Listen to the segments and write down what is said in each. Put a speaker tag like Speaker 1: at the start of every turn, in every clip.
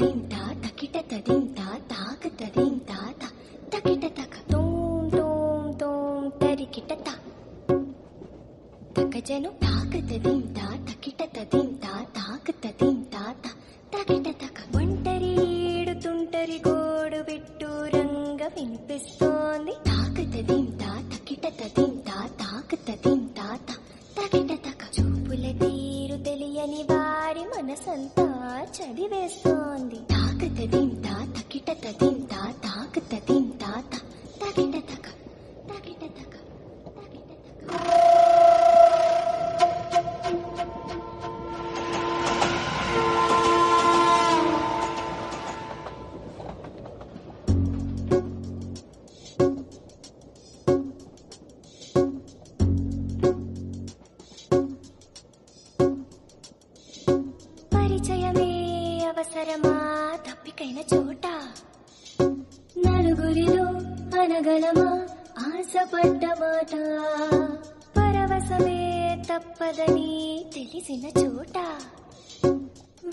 Speaker 1: తదింత తకిట తదింత తాక తదింత తకిట తక తోం తోం తోం తరికిట తకజను తాక తదింత తకిట తదింత తాక తదింత తకిట తక ఒంటరి ఈడుతుంటరి గోడు బిట్టు రంగ వినిపిస్తోంది తాక తదింత తకిట తదింత తాక తదింత తకిట తక చూపుల తీరు తెలియని వారి మనసంతా చదివేస్తోంది తాక తదింత తకిట తదింత తాక తదింత తకిట తక తకిట తక తకిట తక పరిచయమే అవసరమా తప్పికైన చోట నలుగురిలో అనగలమా ఆశపడ్డ మాట పరవశమే తప్పదని తెలిసిన చోట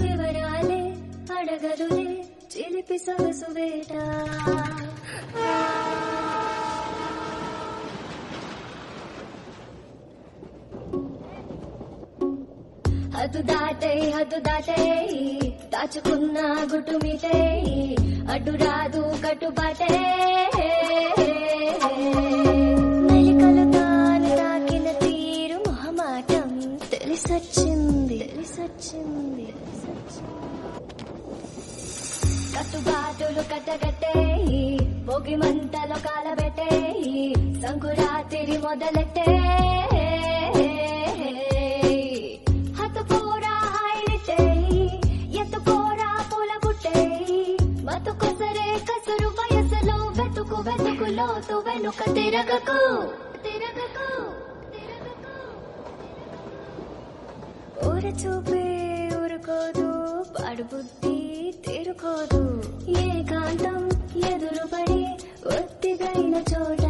Speaker 1: వివరాలే అడగదులే చిలిపి సొగసు వేట హద్దు దాటే దాచుకున్న గుట్టు మీటే అడ్డు రాదు కట్టుబాటే మెలికలు తాను తాకిన తీరు మొహమాటం తెలిసొచ్చింది కట్టుబాటులు కట్టగట్టే పొగి మంటలో కాలబెట్టే సంకురాత్రి మొదలెట్టే లోతు వెనుక తిరగకు ఊర చూపే ఊరుకోదు పాడు బుద్ధి తీరుకోదు ఏకాంతం ఎదురుపడి ఒత్తిగైన చోట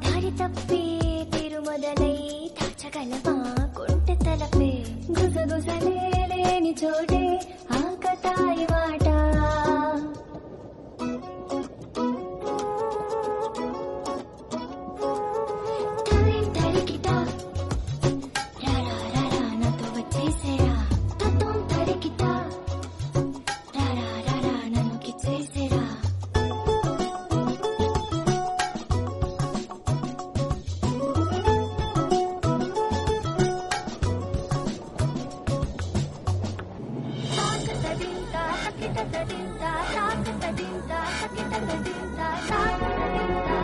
Speaker 1: దారి తప్పి తీరు మొదలై దాచగలమా కొంటె తలపే గుసగుసలే లేని చోటే ఆకతాయి మాట ta ta ta ta ta ta ta ta ta ta ta ta ta ta ta